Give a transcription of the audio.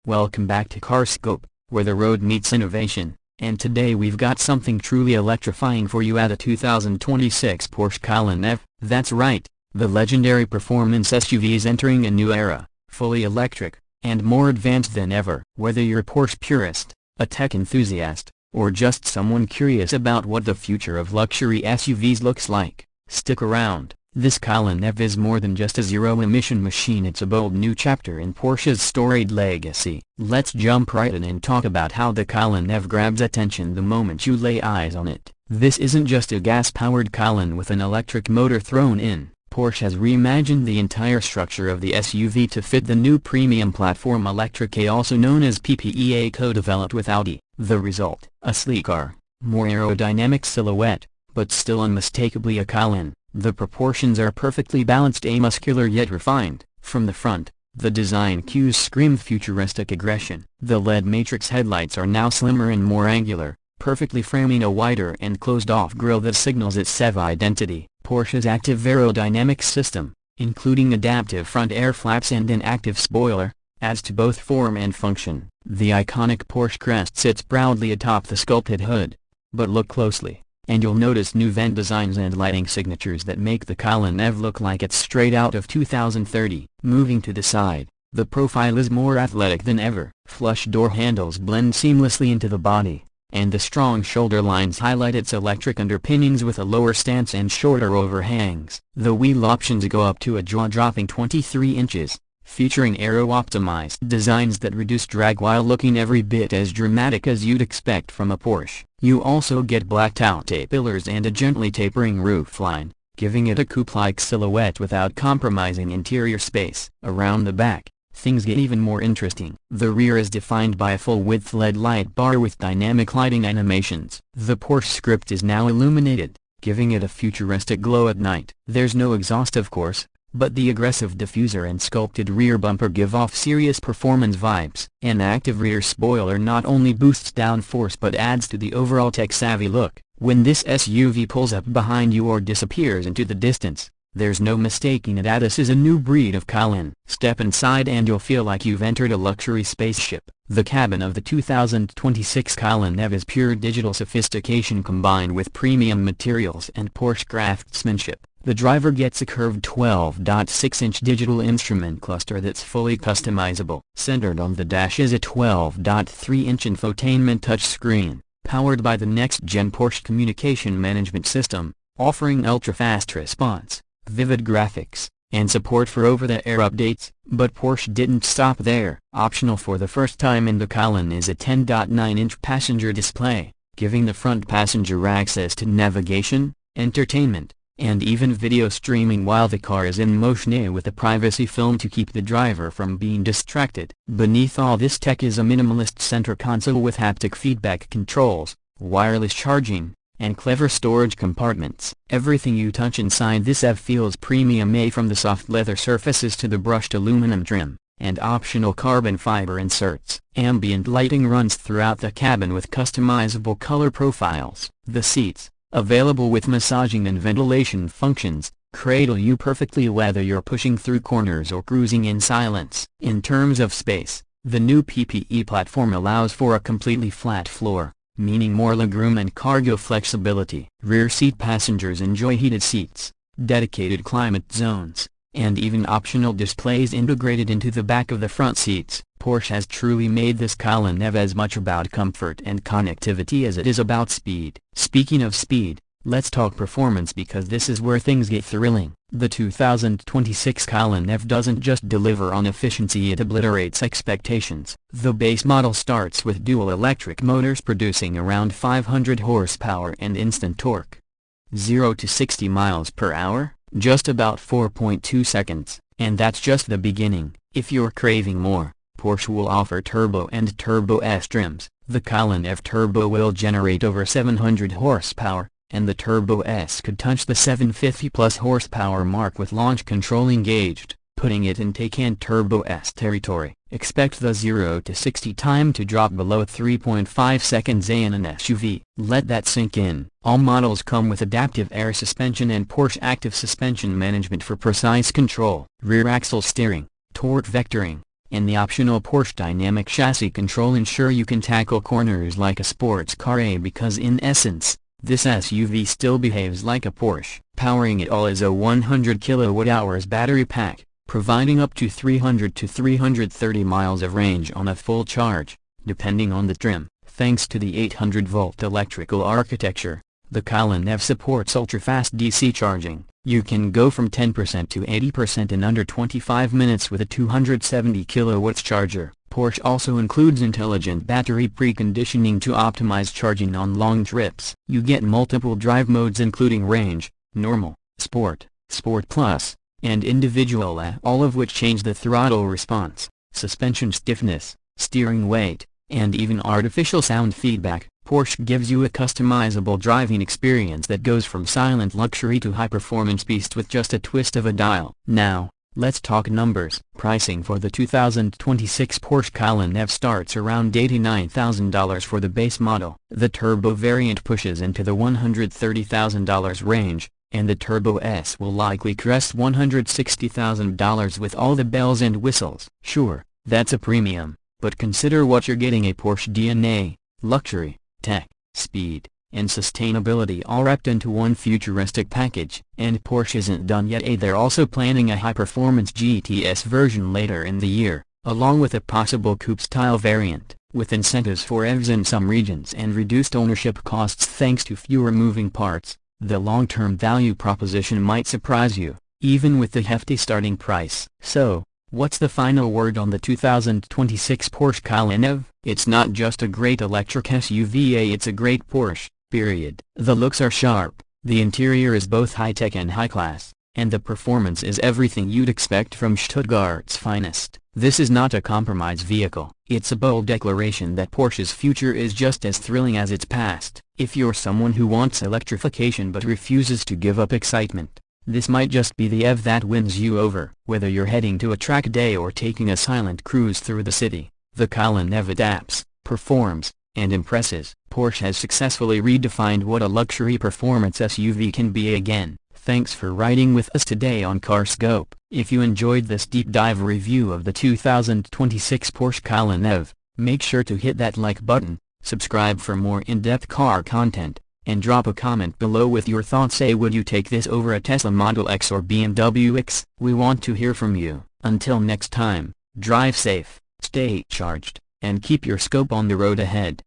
Welcome back to Carscope, where the road meets innovation, and today we've got something truly electrifying for you at a 2026 Porsche Cayenne EV. That's right, the legendary performance SUV is entering a new era, fully electric, and more advanced than ever. Whether you're a Porsche purist, a tech enthusiast, or just someone curious about what the future of luxury SUVs looks like, stick around. This Cayenne EV is more than just a zero-emission machine, it's a bold new chapter in Porsche's storied legacy. Let's jump right in and talk about how the Cayenne EV grabs attention the moment you lay eyes on it. This isn't just a gas-powered Cayenne with an electric motor thrown in. Porsche has reimagined the entire structure of the SUV to fit the new premium platform Electric A, also known as PPEA, co-developed with Audi. The result? A sleeker, more aerodynamic silhouette, but still unmistakably a Cayenne. The proportions are perfectly balanced, a muscular yet refined. From the front, the design cues scream futuristic aggression. The LED matrix headlights are now slimmer and more angular, perfectly framing a wider and closed-off grille that signals its EV identity. Porsche's active aerodynamics system, including adaptive front air flaps and an active spoiler, adds to both form and function. The iconic Porsche crest sits proudly atop the sculpted hood. But look closely, and you'll notice new vent designs and lighting signatures that make the Cayenne EV look like it's straight out of 2030. Moving to the side, the profile is more athletic than ever. Flush door handles blend seamlessly into the body, and the strong shoulder lines highlight its electric underpinnings with a lower stance and shorter overhangs. The wheel options go up to a jaw-dropping 23 inches, featuring aero-optimized designs that reduce drag while looking every bit as dramatic as you'd expect from a Porsche. You also get blacked-out A-pillars and a gently tapering roofline, giving it a coupe-like silhouette without compromising interior space. Around the back, things get even more interesting. The rear is defined by a full-width LED light bar with dynamic lighting animations. The Porsche script is now illuminated, giving it a futuristic glow at night. There's no exhaust, of course, but the aggressive diffuser and sculpted rear bumper give off serious performance vibes. An active rear spoiler not only boosts downforce but adds to the overall tech-savvy look. When this SUV pulls up behind you or disappears into the distance, there's no mistaking it. This is a new breed of Cayenne. Step inside and you'll feel like you've entered a luxury spaceship. The cabin of the 2026 Cayenne EV is pure digital sophistication combined with premium materials and Porsche craftsmanship. The driver gets a curved 12.6-inch digital instrument cluster that's fully customizable. Centered on the dash is a 12.3-inch infotainment touchscreen, powered by the next-gen Porsche communication management system, offering ultra-fast response, vivid graphics, and support for over-the-air updates. But Porsche didn't stop there. Optional for the first time in the Cayenne is a 10.9-inch passenger display, giving the front passenger access to navigation, entertainment, and even video streaming while the car is in motion, with a privacy film to keep the driver from being distracted. Beneath all this tech is a minimalist center console with haptic feedback controls, wireless charging, and clever storage compartments. Everything you touch inside this EV feels premium, from the soft leather surfaces to the brushed aluminum trim, and optional carbon fiber inserts. Ambient lighting runs throughout the cabin with customizable color profiles. The seats, available with massaging and ventilation functions, cradle you perfectly whether you're pushing through corners or cruising in silence. In terms of space, the new PPE platform allows for a completely flat floor, meaning more legroom and cargo flexibility. Rear seat passengers enjoy heated seats, dedicated climate zones, and even optional displays integrated into the back of the front seats. Porsche has truly made this Cayenne EV as much about comfort and connectivity as it is about speed. Speaking of speed, let's talk performance, because this is where things get thrilling. The 2026 Cayenne EV doesn't just deliver on efficiency, it obliterates expectations. The base model starts with dual electric motors producing around 500 horsepower and instant torque. 0 to 60 miles per hour, just about 4.2 seconds. And that's just the beginning. If you're craving more, Porsche will offer Turbo and Turbo S trims. The Cayenne EV Turbo will generate over 700 horsepower, and the Turbo S could touch the 750-plus horsepower mark with launch control engaged, putting it in Taycan Turbo S territory. Expect the 0 to 60 time to drop below 3.5 seconds in an SUV. Let that sink in. All models come with adaptive air suspension and Porsche Active Suspension Management for precise control. Rear axle steering, torque vectoring, and the optional Porsche Dynamic Chassis Control ensure you can tackle corners like a sports car because in essence, this SUV still behaves like a Porsche. Powering it all is a 100 kWh battery pack, providing up to 300 to 330 miles of range on a full charge, depending on the trim. Thanks to the 800-volt electrical architecture, the Cayenne EV supports ultra-fast DC charging. You can go from 10% to 80% in under 25 minutes with a 270 kilowatts charger. Porsche also includes intelligent battery preconditioning to optimize charging on long trips. You get multiple drive modes including range, normal, sport, sport plus, and individual, all of which change the throttle response, suspension stiffness, steering weight, and even artificial sound feedback. Porsche gives you a customizable driving experience that goes from silent luxury to high-performance beast with just a twist of a dial. Now, let's talk numbers. Pricing for the 2026 Porsche Cayenne EV starts around $89,000 for the base model. The turbo variant pushes into the $130,000 range, and the Turbo S will likely crest $160,000 with all the bells and whistles. Sure, that's a premium, but consider what you're getting: a Porsche DNA, luxury, tech, speed, and sustainability all wrapped into one futuristic package. And Porsche isn't done yet. They're also planning a high-performance GTS version later in the year, along with a possible coupe-style variant, with incentives for EVs in some regions and reduced ownership costs thanks to fewer moving parts. The long-term value proposition might surprise you, even with the hefty starting price. So, what's the final word on the 2026 Porsche Cayenne EV? It's not just a great electric SUV, it's a great Porsche, period. The looks are sharp, the interior is both high-tech and high-class, and the performance is everything you'd expect from Stuttgart's finest. This is not a compromise vehicle. It's a bold declaration that Porsche's future is just as thrilling as its past. If you're someone who wants electrification but refuses to give up excitement, this might just be the EV that wins you over. Whether you're heading to a track day or taking a silent cruise through the city, the Cayenne EV adapts, performs, and impresses. Porsche has successfully redefined what a luxury performance SUV can be again. Thanks for riding with us today on CarScope. If you enjoyed this deep dive review of the 2026 Porsche Cayenne EV, make sure to hit that like button, subscribe for more in-depth car content, and drop a comment below with your thoughts. Say, would you take this over a Tesla Model X or BMW X? We want to hear from you. Until next time, drive safe, stay charged, and keep your scope on the road ahead.